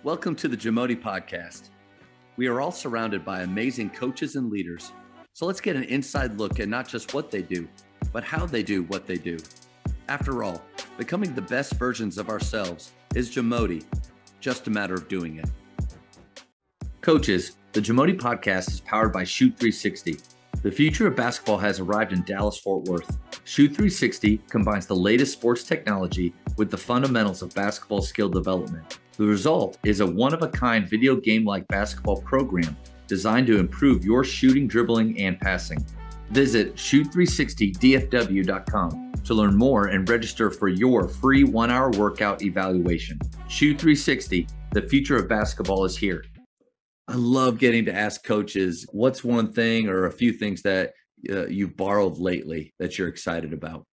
Welcome to the Jamodi podcast. We are all surrounded by amazing coaches and leaders. So let's get an inside look at not just what they do, but how they do what they do. After all, becoming the best versions of ourselves is Jamodi, just a matter of doing it. Coaches, the Jamodi podcast is powered by Shoot 360. The future of basketball has arrived in Dallas-Fort Worth. Shoot 360 combines the latest sports technology with the fundamentals of basketball skill development. The result is a one-of-a-kind video game-like basketball program designed to improve your shooting, dribbling, and passing. Visit shoot360dfw.com to learn more and register for your free 1-hour workout evaluation. Shoot 360, the future of basketball is here. I love getting to ask coaches, what's one thing or a few things that you've borrowed lately that you're excited about?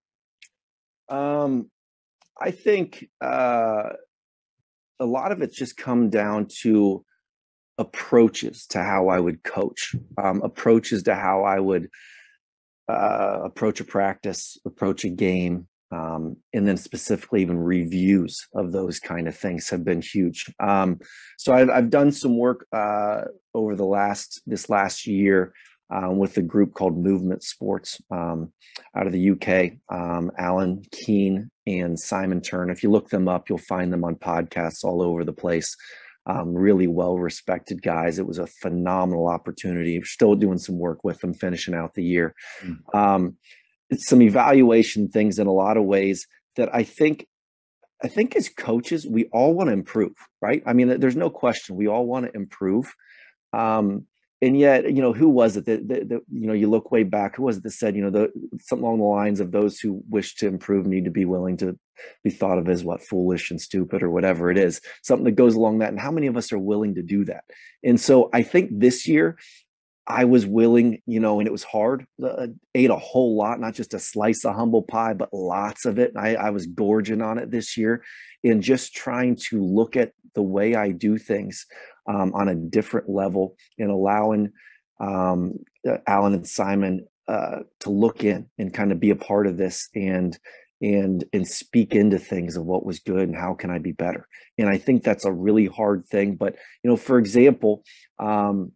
I think a lot of it's just come down to approaches to how I would coach, approaches to how I would approach a practice, approach a game, and then specifically even reviews of those kind of things have been huge. So I've done some work over this last year with a group called Movement Sports out of the UK, Alan Keane and Simon Turn. If you look them up, you'll find them on podcasts all over the place. Really well-respected guys. It was a phenomenal opportunity. We're still doing some work with them, finishing out the year. It's some evaluation things in a lot of ways that I think as coaches, we all want to improve, right? I mean, there's no question. We all want to improve. And yet, who was it that you look way back, who was it that said, something along the lines of those who wish to improve need to be willing to be thought of as foolish and stupid or whatever it is, something that goes along that. And how many of us are willing to do that? And so I think this year I was willing, and it was hard, ate a whole lot, not just a slice of humble pie, but lots of it. I was gorging on it this year and just trying to look at the way I do things on a different level and allowing Alan and Simon to look in and kind of be a part of this and speak into things of what was good and how can I be better. And I think that's a really hard thing. But, for example, a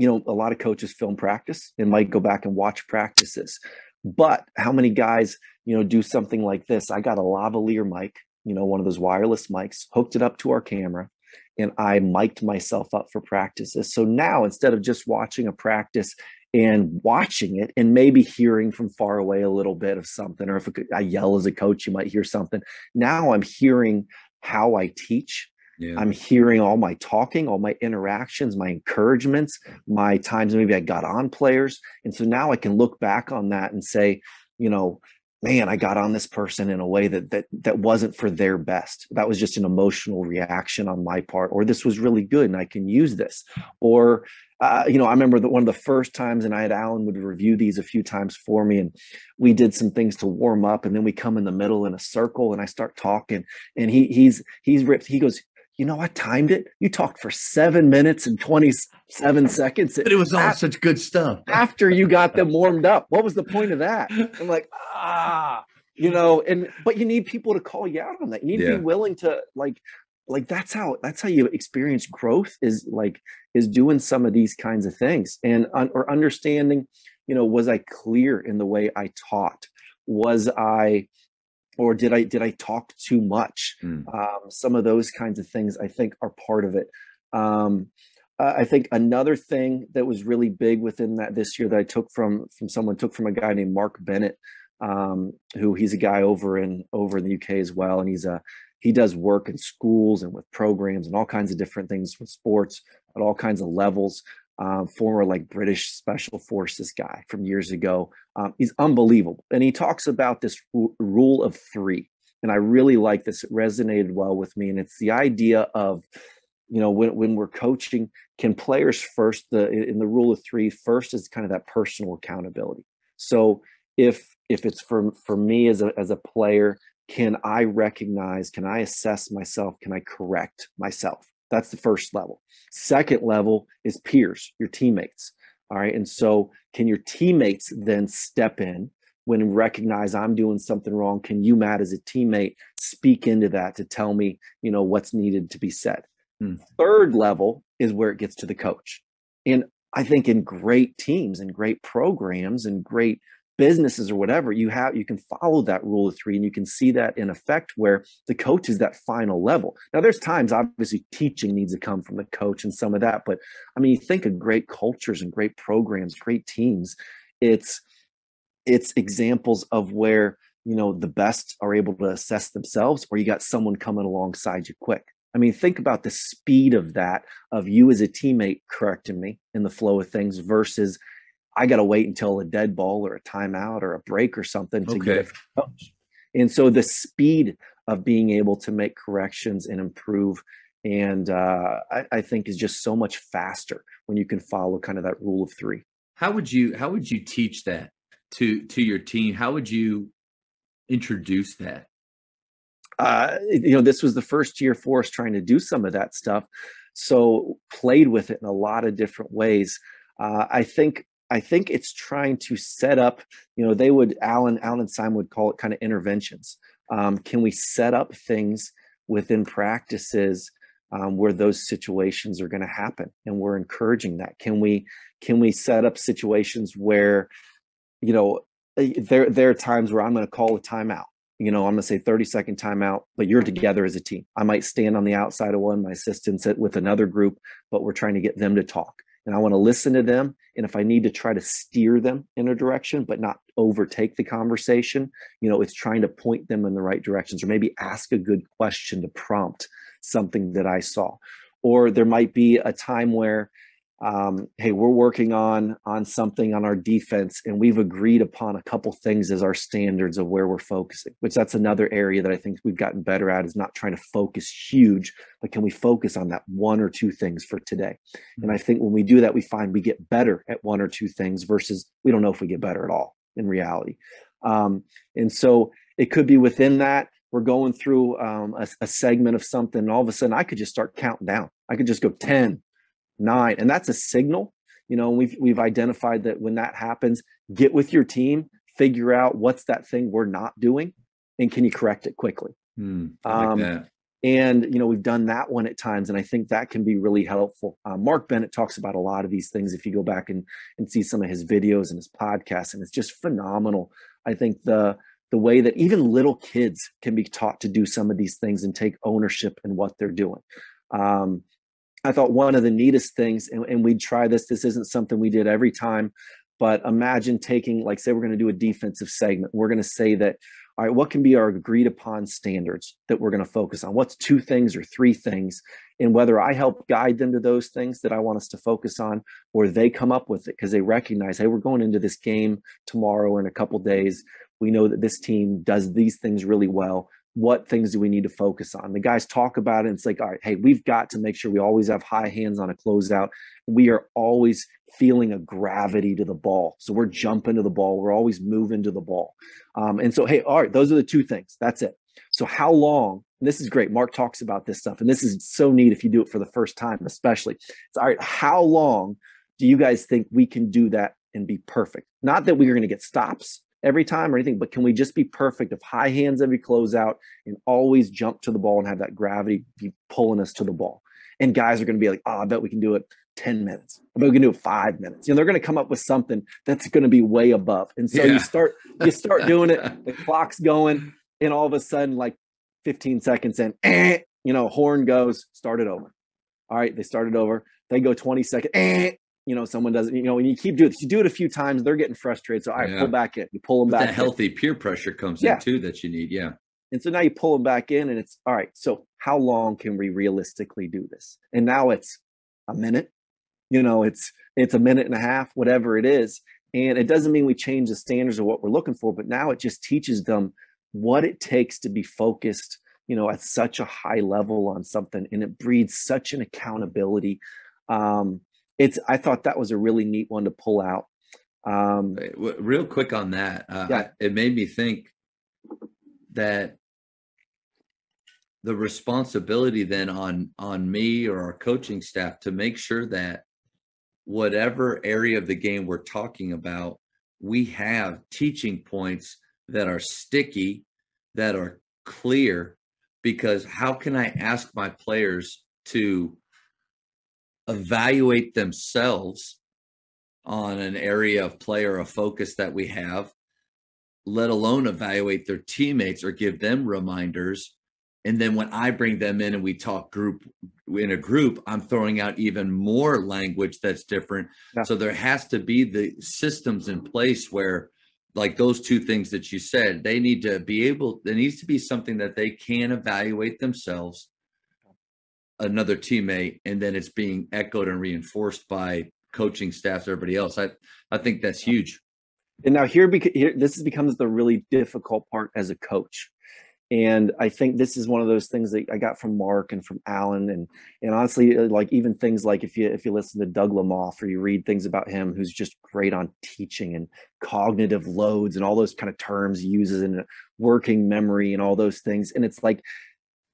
lot of coaches film practice and might go back and watch practices. But how many guys, do something like this? I got a lavalier mic, one of those wireless mics, hooked it up to our camera, and I mic'd myself up for practices. So now instead of just watching a practice and watching it and maybe hearing from far away a little bit of something, or if I yell as a coach, you might hear something. Now I'm hearing how I teach. Yeah. I'm hearing all my talking, all my interactions, my encouragements, my times maybe I got on players. And so now I can look back on that and say, man, I got on this person in a way that wasn't for their best. That was just an emotional reaction on my part, or this was really good and I can use this. Or, I remember that one of the first times, and I had Alan would review these a few times for me, and we did some things to warm up, and then we come in the middle in a circle and I start talking, and he's ripped. He goes, I timed it. You talked for 7 minutes and 27 seconds. But it was all such good stuff. After you got them warmed up. What was the point of that? I'm like, but you need people to call you out on that. You need to be willing to like that's how you experience growth is doing some of these kinds of things or understanding, was I clear in the way I taught? Or did I talk too much? Some of those kinds of things I think are part of it. I think another thing that was really big within that this year that I took from a guy named Mark Bennett, who he's a guy over in the UK as well, and he does work in schools and with programs and all kinds of different things with sports at all kinds of levels. Former British Special Forces guy from years ago. He's unbelievable. And he talks about this rule of 3. And I really like this. It resonated well with me. And it's the idea of, when we're coaching, can players first, in the rule of 3, first is kind of that personal accountability. So if it's for me as a player, can I recognize, can I assess myself? Can I correct myself? That's the first level. Second level is peers, your teammates. All right. And so can your teammates then step in when recognize I'm doing something wrong? Can you, Matt, as a teammate, speak into that to tell me, what's needed to be said? Third level is where it gets to the coach. And I think in great teams and great programs and great businesses or whatever, you can follow that rule of three, and you can see that in effect where the coach is that final level. Now, there's times obviously teaching needs to come from the coach and some of that, but I mean, you think of great cultures and great programs, great teams, it's examples of where, you know, the best are able to assess themselves, or you got someone coming alongside you quick. I mean, think about the speed of that, of you as a teammate correcting me in the flow of things versus I got to wait until a dead ball or a timeout or a break or something to get it from the coach. And so the speed of being able to make corrections and improve, and I think is just so much faster when you can follow kind of that rule of three. How would you teach that to your team? How would you introduce that? You know, this was the first year for us trying to do some of that stuff, so played with it in a lot of different ways. I think it's trying to set up, you know, Alan and Simon would call it kind of interventions. Can we set up things within practices where those situations are going to happen, and we're encouraging that? Can we set up situations where, you know, there are times where I'm going to call a timeout. You know, I'm going to say 30-second timeout, but you're together as a team. I might stand on the outside of one, my assistant sit with another group, but we're trying to get them to talk. And I want to listen to them. And if I need to try to steer them in a direction, but not overtake the conversation, you know, it's trying to point them in the right directions, or maybe ask a good question to prompt something that I saw. Or there might be a time where, hey, we're working on something on our defense, and we've agreed upon a couple things as our standards of where we're focusing, which that's another area that I think we've gotten better at, is not trying to focus huge, but can we focus on that one or two things for today? And I think when we do that, we find we get better at one or two things versus we don't know if we get better at all in reality. And so it could be within that. We're going through a segment of something, and all of a sudden I could just start counting down. I could just go 10, 9, and that's a signal. You know, we've identified that when that happens, get with your team, figure out what's that thing we're not doing, and can you correct it quickly? I like that. And you know, we've done that one at times, and I think that can be really helpful. Mark Bennett talks about a lot of these things if you go back and see some of his videos and his podcasts, and it's just phenomenal. I think the way that even little kids can be taught to do some of these things and take ownership in what they're doing. I thought one of the neatest things, and we'd try this isn't something we did every time, but imagine taking, like, say we're going to do a defensive segment. We're going to say that, all right, what can be our agreed upon standards that we're going to focus on? What's 2 things or 3 things? And whether I help guide them to those things that I want us to focus on, or they come up with it because they recognize, hey, we're going into this game tomorrow or in a couple of days. We know that this team does these things really well. What things do we need to focus on? The guys talk about it, and it's like, all right, hey, we've got to make sure we always have high hands on a closeout. We are always feeling a gravity to the ball. So we're jumping to the ball. We're always moving to the ball. And so, hey, all right, those are the 2 things. That's it. So how long, and this is great, Mark talks about this stuff, and this is so neat if you do it for the first time, especially. It's all right, how long do you guys think we can do that and be perfect? Not that we're going to get stops every time or anything, but can we just be perfect of high hands every closeout and always jump to the ball and have that gravity be pulling us to the ball? And guys are going to be like, oh, I bet we can do it 10 minutes. I bet we can do it 5 minutes. You know, they're going to come up with something that's going to be way above. And so you start doing it, the clock's going, and all of a sudden, like 15 seconds in, you know, horn goes, start it over. All right, they started over. They go 20 seconds, you know, someone doesn't, you know, and you keep doing this. You do it a few times, they're getting frustrated. So, all right, pull back in. You pull them back. That healthy peer pressure comes in too that you need. Yeah. And so now you pull them back in, and it's all right. So how long can we realistically do this? And now it's a minute, you know, it's a minute and a half, whatever it is. And it doesn't mean we change the standards of what we're looking for, but now it just teaches them what it takes to be focused, you know, at such a high level on something. And it breeds such an accountability. I thought that was a really neat one to pull out. Real quick on that, it made me think that the responsibility then on me or our coaching staff to make sure that whatever area of the game we're talking about, we have teaching points that are sticky, that are clear, because how can I ask my players to evaluate themselves on an area of play or a focus that we have, let alone evaluate their teammates or give them reminders. And then when I bring them in and we talk in a group, I'm throwing out even more language that's different. Yeah. So there has to be the systems in place where, like those two things that you said, they need to be able, there needs to be something that they can evaluate themselves, another teammate, and then it's being echoed and reinforced by coaching staffs, everybody else. I think that's huge. And now here this becomes the really difficult part as a coach. And I think this is one of those things that I got from Mark and from Alan, and honestly, like even things like if you listen to Doug Lamoff or you read things about him, who's just great on teaching and cognitive loads and all those kind of terms he uses in working memory and all those things. And it's like,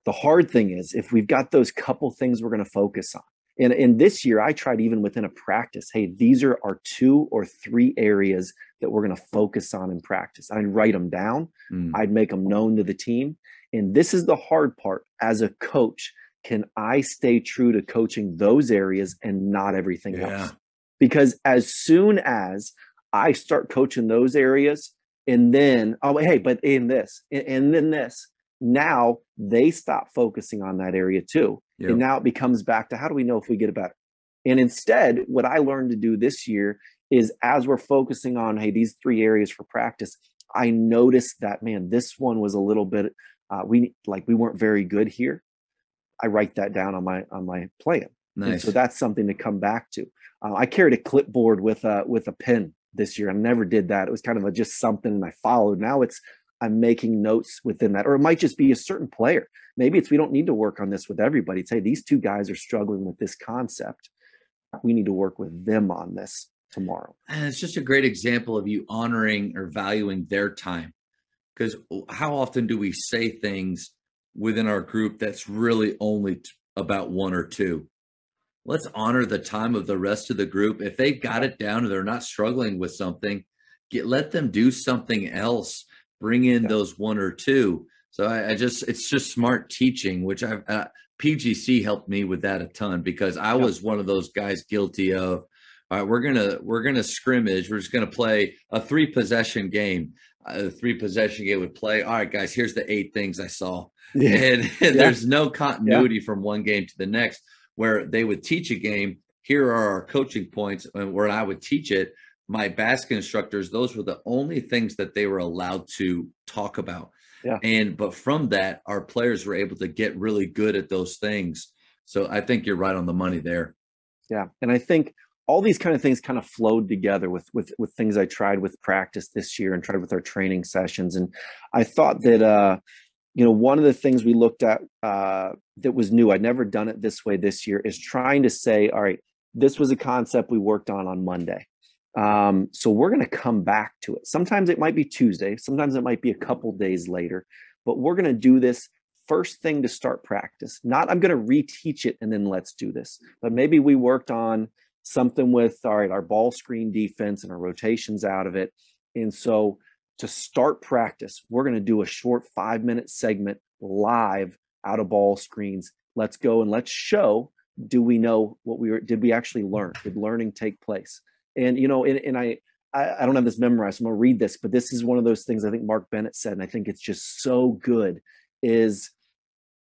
the hard thing is if we've got those couple things we're going to focus on. And this year, I tried even within a practice, hey, these are our 2 or 3 areas that we're going to focus on in practice. I'd write them down. I'd make them known to the team. And this is the hard part. As a coach, can I stay true to coaching those areas and not everything else? Because as soon as I start coaching those areas, and then, oh, hey, but in this, and then this, now they stop focusing on that area too. Yep. And now it becomes back to, how do we know if we get better? And instead, what I learned to do this year is, as we're focusing on, hey, these 3 areas for practice, I noticed that, man, this one was a little bit, we weren't very good here. I write that down on my plan. Nice. And so that's something to come back to. I carried a clipboard with a pen this year. I never did that. It was kind of just something I followed. Now I'm making notes within that, or it might just be a certain player. Maybe we don't need to work on this with everybody. Say, these 2 guys are struggling with this concept. We need to work with them on this tomorrow. And it's just a great example of you honoring or valuing their time. Because how often do we say things within our group that's really only about 1 or 2? Let's honor the time of the rest of the group. If they've got it down and they're not struggling with something, let them do something else. Bring in those 1 or 2. So it's just smart teaching, which PGC helped me with that a ton, because I was one of those guys guilty of, all right, we're gonna scrimmage. We're just gonna play a 3-possession game. A 3-possession game would play. All right, guys, here's the 8 things I saw. And there's no continuity from one game to the next. Where they would teach a game, here are our coaching points, and where I would teach it, my basket instructors, those were the only things that they were allowed to talk about. But from that, our players were able to get really good at those things. So I think you're right on the money there. Yeah. And I think all these kind of things kind of flowed together with things I tried with practice this year and tried with our training sessions. And I thought that, one of the things we looked at that was new, I'd never done it this way this year, is trying to say, all right, this was a concept we worked on Monday. So we're going to come back to it. Sometimes it might be Tuesday. Sometimes it might be a couple days later, but we're going to do this first thing to start practice. Not, I'm going to reteach it and then let's do this, but maybe we worked on something with, all right, our ball screen defense and our rotations out of it. And so to start practice, we're going to do a short 5-minute segment live out of ball screens. Let's go and let's show, do we know did we actually learn? Did learning take place? And, and I don't have this memorized, so I'm going to read this, but this is one of those things I think Mark Bennett said, and I think it's just so good, is,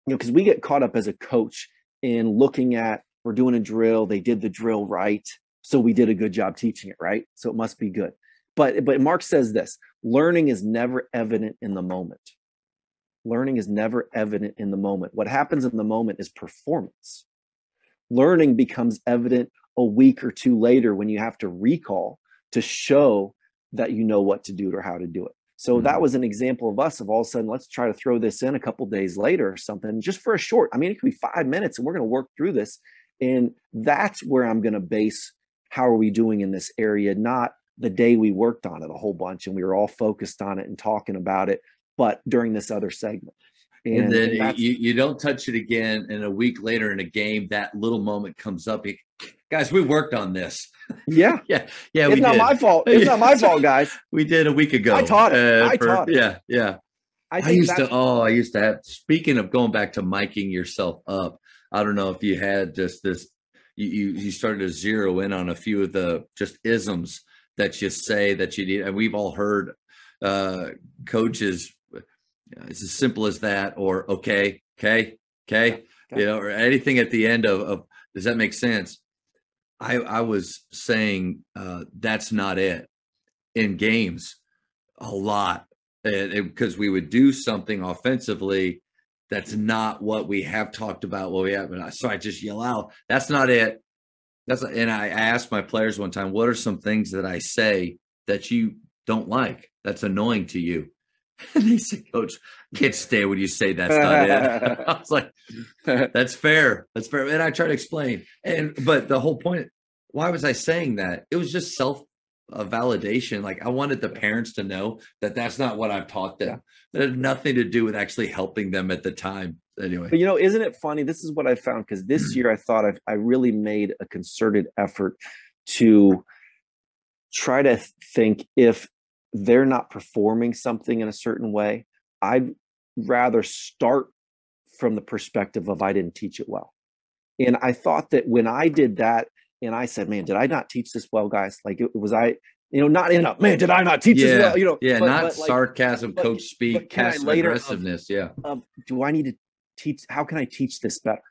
because we get caught up as a coach in looking at, we're doing a drill, they did the drill right, so we did a good job teaching it, right? So it must be good. But Mark says this, learning is never evident in the moment. Learning is never evident in the moment. What happens in the moment is performance. Learning becomes evident a week or 2 later when you have to recall to show that you know what to do or how to do it. So that was an example of us, of all of a sudden, let's try to throw this in a couple days later or something, just for a short, it could be 5 minutes and we're going to work through this. And that's where I'm going to base, how are we doing in this area? Not the day we worked on it a whole bunch and we were all focused on it and talking about it, but during this other segment. And then you don't touch it again, and a week later in a game, that little moment comes up. Guys, we worked on this. Yeah. yeah. It's not my fault. It's not my fault, guys. We did a week ago. I taught it. Yeah. I used to have, speaking of going back to miking yourself up, I don't know if you had just this, you started to zero in on a few of the just isms that you say that you need. And we've all heard coaches, it's as simple as that, or okay, or anything at the end of does that make sense? I was saying that's not it in games a lot, because we would do something offensively that's not what we have talked about. What we have, so I just yell out, "That's not it." And I asked my players one time, "What are some things that I say that you don't like? That's annoying to you?" And they said, "Coach, I can't stand when you say that's not it." I was like, "That's fair. That's fair." And I try to explain. But the whole point, why was I saying that? It was just self validation. Like I wanted the parents to know that that's not what I've taught them. That had nothing to do with actually helping them at the time. Anyway. But isn't it funny? This is what I found, because this year I thought I really made a concerted effort to try to think, if they're not performing something in a certain way, I'd rather start from the perspective of I didn't teach it well. And I thought that when I did that, and I said, man, did I not teach this well, guys? Like not in a, man, did I not teach this well? Not sarcasm, coach speak, passive aggressiveness. Do I need to teach? How can I teach this better?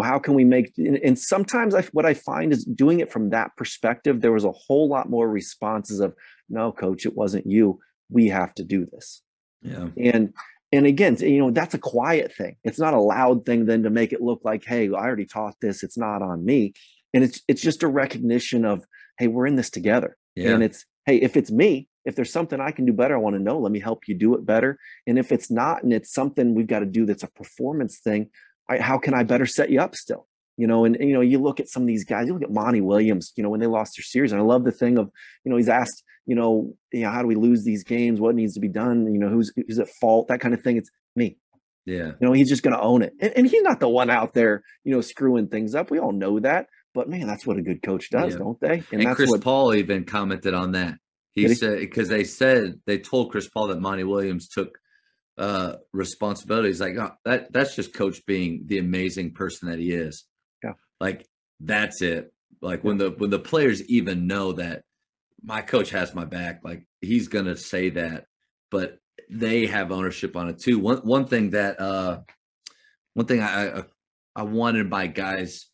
How can we make, and sometimes what I find is doing it from that perspective, there was a whole lot more responses of, no, coach, it wasn't you. We have to do this. Yeah. And again, that's a quiet thing. It's not a loud thing then to make it look like, hey, I already taught this. It's not on me. And it's just a recognition of, hey, we're in this together. Yeah. And it's, hey, if it's me, if there's something I can do better, I want to know, let me help you do it better. And if it's not, and it's something we've got to do that's a performance thing, how can I better set you up still? And you look at some of these guys, you look at Monty Williams, when they lost their series. And I love the thing of, he's asked, how do we lose these games? What needs to be done? Who's at fault? That kind of thing. It's me. Yeah. He's just going to own it. And he's not the one out there, screwing things up. We all know that. But man, that's what a good coach does, don't they? And that's Chris Paul even commented on that. He said, because they told Chris Paul that Monty Williams took responsibility. He's like, oh, that's just coach being the amazing person that he is. Yeah. Like that's it. Like when the players even know that my coach has my back, like he's gonna say that, but they have ownership on it too. One thing I wanted my guys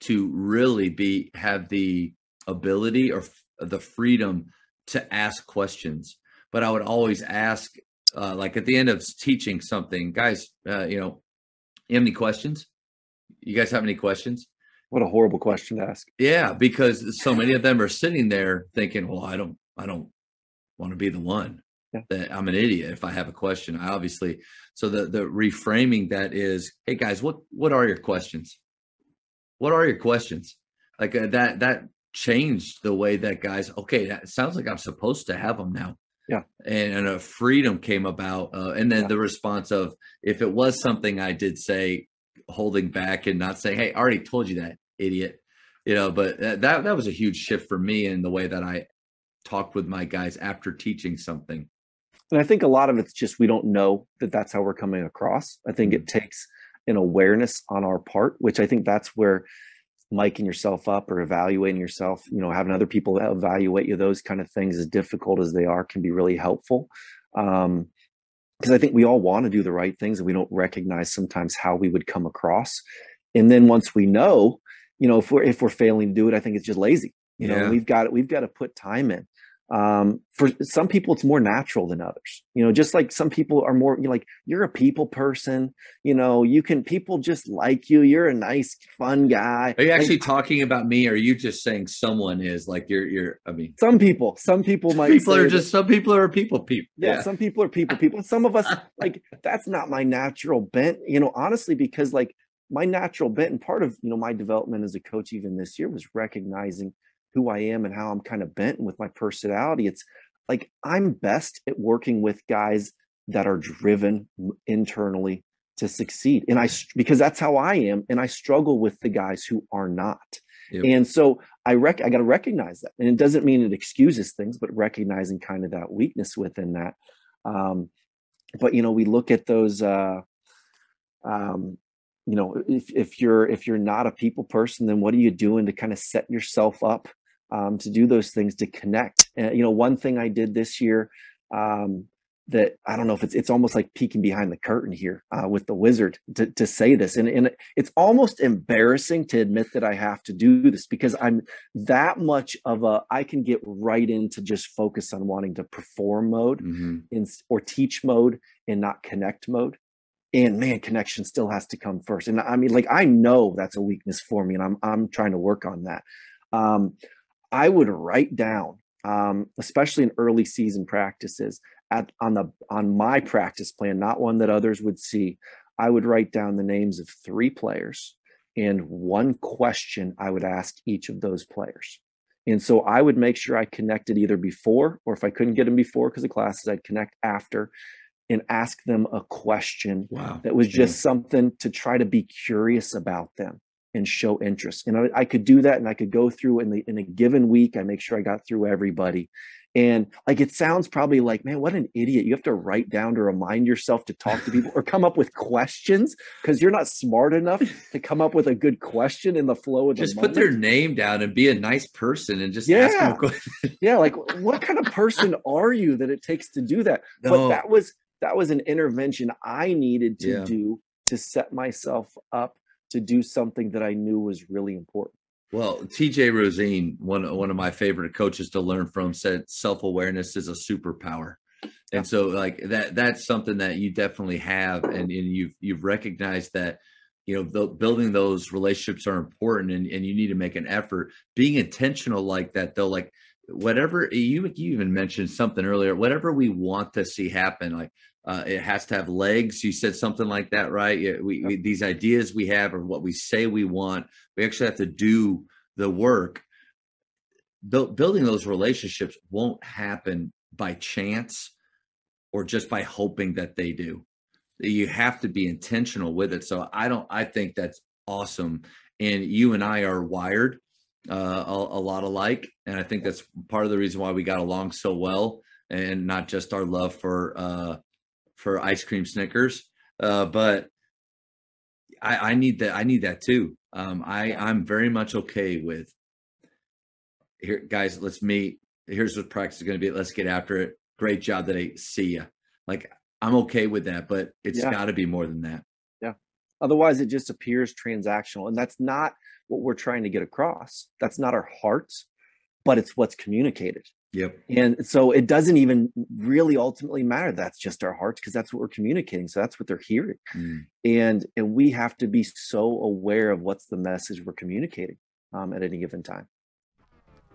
to really have the ability or the freedom to ask questions. But I would always ask, like at the end of teaching something, guys, you have any questions? You guys have any questions? What a horrible question to ask. Yeah, because so many of them are sitting there thinking, well, I don't want to be the one that I'm an idiot if I have a question. So the reframing that is, hey guys, what are your questions? What are your questions? Like that changed the way that guys, okay, that sounds like I'm supposed to have them now. Yeah. And a freedom came about. And then the response of, if it was something I did say, holding back and not saying, hey, I already told you that, idiot. But that was a huge shift for me in the way that I talked with my guys after teaching something. And I think a lot of it's just, we don't know that that's how we're coming across. I think it takes an awareness on our part, which I think that's where miking yourself up or evaluating yourself, having other people evaluate you, those kind of things, as difficult as they are, can be really helpful. Because I think we all want to do the right things, and we don't recognize sometimes how we would come across. And then once we know, if we're failing to do it, I think it's just lazy. We've got to put time in. For some people, it's more natural than others. Just like some people are more, you're a people person. People just like you. You're a nice, fun guy. Are you actually talking about me? Or are you just saying someone is like some people might. Some people are people. Yeah. Some people are people. Some of us, that's not my natural bent. Honestly, because my natural bent, and part of my development as a coach even this year, was recognizing who I am and how I'm kind of bent, and with my personality, it's like I'm best at working with guys that are driven internally to succeed. And because that's how I am, and I struggle with the guys who are not. Yep. And so I got to recognize that. And it doesn't mean it excuses things, but recognizing kind of that weakness within that. But we look at those if you're not a people person, then what are you doing to kind of set yourself up to do those things, to connect? And one thing I did this year, that I don't know if it's almost like peeking behind the curtain here with the Wizard to say this, and it's almost embarrassing to admit that I have to do this, because I'm that much of I can get right into just focus on wanting to perform mode or teach mode and not connect mode. And man, connection still has to come first. And I mean, like, I know that's a weakness for me, and I'm trying to work on that. I would write down, especially in early season practices, on my practice plan, not one that others would see. I would write down the names of 3 players and one question I would ask each of those players. And so I would make sure I connected either before, or if I couldn't get them before because of classes, I'd connect after and ask them a question that was just something to try to be curious about them and show interest. And I could do that, and I could go through in a given week. I make sure I got through everybody. And like, it sounds probably like, man, what an idiot. You have to write down to remind yourself to talk to people or come up with questions because you're not smart enough to come up with a good question in the flow of the just moment. Put their name down and be a nice person and just ask them a question. Like, what kind of person are you that it takes to do that? No. But that was an intervention I needed to do to set myself up to do something that I knew was really important. Well, TJ Rosine, one of my favorite coaches to learn from, said self-awareness is a superpower. And so like that's something that you definitely have. And you've recognized that, building those relationships are important, and you need to make an effort being intentional like that, though. Like, whatever you even mentioned something earlier, whatever we want to see happen, like, it has to have legs. You said something like that, right? We these ideas we have, or what we say we want, we actually have to do the work. Building those relationships won't happen by chance or just by hoping that they do. You have to be intentional with it. So I think that's awesome. And you and I are wired a lot alike. And I think that's part of the reason why we got along so well, and not just our love for ice cream Snickers. But I need that. I need that too. I'm very much okay with, here, guys, let's meet. Here's what practice is going to be. Let's get after it. Great job today. See ya. Like, I'm okay with that, but it's got to be more than that. Yeah. Otherwise it just appears transactional, and that's not what we're trying to get across. That's not our hearts, but it's what's communicated. Yep. And so it doesn't even really ultimately matter. That's just our hearts, because that's what we're communicating. So that's what they're hearing. And we have to be so aware of what's the message we're communicating at any given time.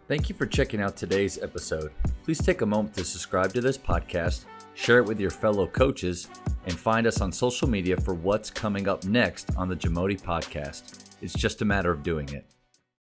Thank you for checking out today's episode. Please take a moment to subscribe to this podcast, share it with your fellow coaches, and find us on social media for what's coming up next on the Jamodi podcast. It's just a matter of doing it.